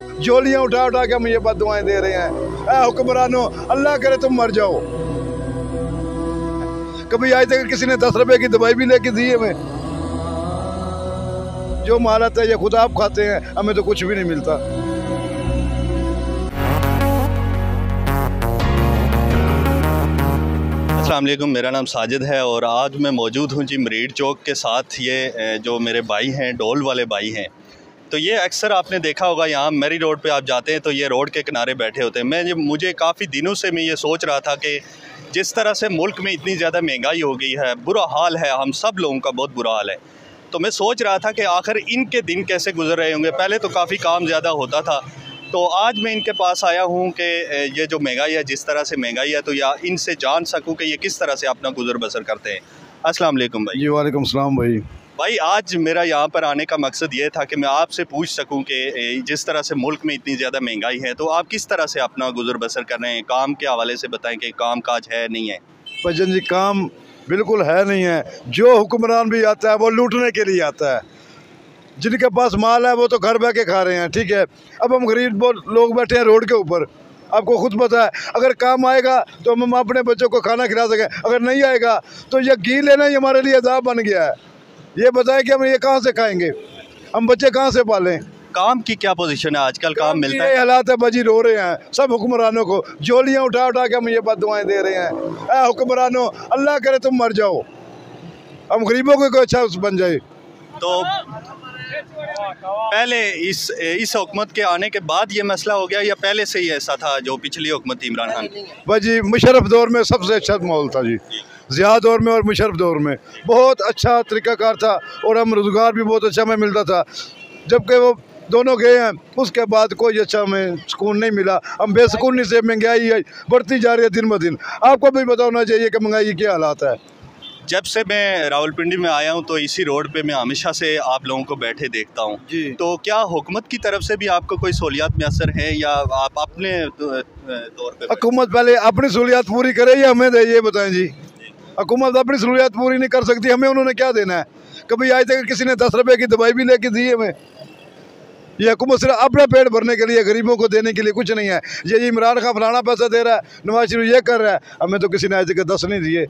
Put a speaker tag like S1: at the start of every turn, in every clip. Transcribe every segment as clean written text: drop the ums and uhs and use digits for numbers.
S1: झोलियाँ उठा उठा के हम ये बद्दुआएं दे रहे हैं। ऐ हुक्मरानों, अल्लाह करे तुम मर जाओ। कभी आज तक किसी ने 10 रुपए की दवाई भी लेके दी हमें? जो मालत है ये खुद आप खाते हैं, हमें तो कुछ भी नहीं मिलता।
S2: अस्सलाम वालेकुम, मेरा नाम साजिद है और आज मैं मौजूद हूँ जी मरीड चौक के साथ। ये जो मेरे भाई हैं, डोल वाले भाई हैं, तो ये अक्सर आपने देखा होगा यहाँ मेरी रोड पे आप जाते हैं तो ये रोड के किनारे बैठे होते हैं। मुझे काफ़ी दिनों से मैं ये सोच रहा था कि जिस तरह से मुल्क में इतनी ज़्यादा महंगाई हो गई है, बुरा हाल है, हम सब लोगों का बहुत बुरा हाल है। तो मैं सोच रहा था कि आखिर इनके दिन कैसे गुजर रहे होंगे। पहले तो काफ़ी काम ज़्यादा होता था, तो आज मैं इनके पास आया हूँ कि ये जो महंगाई है, जिस तरह से महंगाई है, तो या इनसे जान सकूँ कि ये किस तरह से अपना गुजर बसर करते हैं। अस्सलाम वालेकुम भाई।
S1: जी वालेकुम सलाम भाई।
S2: भाई आज मेरा यहाँ पर आने का मकसद ये था कि मैं आपसे पूछ सकूं कि जिस तरह से मुल्क में इतनी ज़्यादा महंगाई है, तो आप किस तरह से अपना गुजर बसर कर रहे हैं। काम के हवाले से बताएं कि काम काज है नहीं है।
S1: भजन जी, काम बिल्कुल है नहीं है। जो हुक्मरान भी आता है वो लूटने के लिए आता है। जिनके पास माल है वो तो घर बह के खा रहे हैं, ठीक है। अब हम गरीब लोग बैठे हैं रोड के ऊपर। आपको खुद पता है, अगर काम आएगा तो हम अपने बच्चों को खाना खिला सकें, अगर नहीं आएगा तो ये घी लेना ही हमारे लिए अज़ाब बन गया है। ये बताएं कि हम ये कहाँ से खाएंगे, हम बच्चे कहाँ से पालें।
S2: काम की क्या पोजीशन है आजकल? काम मिलता है?
S1: हालात है बाजी, रो रहे हैं सब हुक्मरानों को। झोलियाँ उठा उठा के हम ये बद्दुआएं दे रहे हैं। ऐ हुक्मरानों, अल्लाह करे तुम मर जाओ, हम गरीबों को कोई अच्छा बन जाए।
S2: तो पहले इस हुकूमत के आने के बाद ये मसला हो गया या पहले से ही ऐसा था जो पिछली हुकूमत इमरान खान?
S1: भाई मुशर्रफ दौर में सबसे अच्छा माहौल था जी। ज़िया दौर में और मुशर्रफ दौर में बहुत अच्छा तरीक़ाकार था और हम रोज़गार भी बहुत अच्छा हमें मिलता था। जबकि वो दोनों गए हैं, उसके बाद कोई अच्छा हमें सुकून नहीं मिला। हम बेसुकूनी से महंगाई बढ़ती जा रही है दिन ब दिन। आपको भी पता होना चाहिए कि महंगाई के हालात है।
S2: जब से मैं रावलपिंडी में आया हूं तो इसी रोड पे मैं हमेशा से आप लोगों को बैठे देखता हूं। तो क्या हुकूमत की तरफ से भी आपको कोई सहूलियात मैसर है या आप अपने तौर पे?
S1: हुकूमत पहले अपनी सहूलियात पूरी करे या हमें दे, ये बताएं जी। हुकूमत अपनी सहूलियात पूरी नहीं कर सकती, हमें उन्होंने क्या देना है? कभी आज तक किसी ने 10 रुपए की दवाई भी लेके दी हमें? ये हुकूमत सिर्फ अपना पेट भरने के लिए, गरीबों को देने के लिए कुछ नहीं है। ये इमरान खान फलाना पैसा दे रहा है, नवाज शरीफ ये कर रहा है, हमें तो किसी ने आज तक 10 नहीं दिए।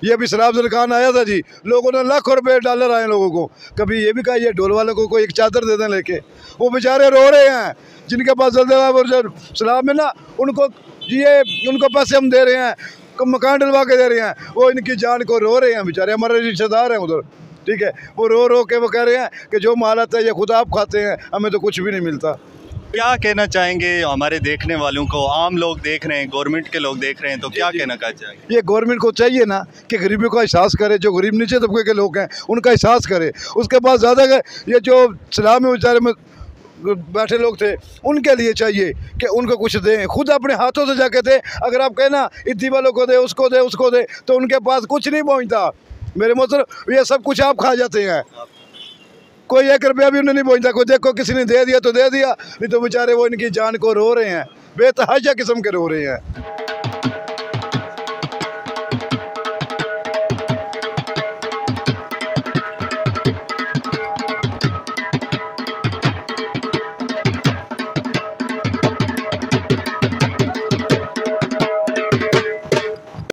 S1: ये अभी सलाम खान आया था जी, लोगों ने लाखों रुपए डॉलर आए लोगों को। कभी ये भी कहा ये डोल वालों को कोई एक चादर दे दें लेके। वो बेचारे रो रहे हैं जिनके पास सलाम है ना, उनको ये उनको पैसे हम दे रहे हैं, मकान डलवा के दे रहे हैं। वो इनकी जान को रो रहे हैं बेचारे, हमारे रिश्तेदार हैं उधर, ठीक है। वो रो रो के वो कह रहे हैं कि जो मालत है ये खुद आप खाते हैं, हमें तो कुछ भी नहीं मिलता।
S2: क्या कहना चाहेंगे हमारे देखने वालों को? आम लोग देख रहे हैं, गवर्नमेंट के लोग देख रहे हैं, तो क्या कहना चाहेंगे?
S1: ये गवर्नमेंट को चाहिए ना कि गरीबी का एहसास करे। जो गरीब नीचे तबके के लोग हैं उनका एहसास करे। उसके बाद ज़्यादा ये जो सलाह में बेचारे में बैठे लोग थे उनके लिए चाहिए कि उनको कुछ दें, खुद अपने हाथों से जाके दे। अगर आप कहना इतनी वालों को दे, उसको दे, उसको दे, तो उनके पास कुछ नहीं पहुँचता। मेरे मतलब ये सब कुछ आप खा जाते हैं, कोई 1 रुपया भी उन्हें नहीं पहुँचता। कोई देखो किसी ने दे दिया तो दे दिया, नहीं तो बेचारे वो इनकी जान को रो रहे हैं, बेतहाशा किस्म के रो रहे हैं।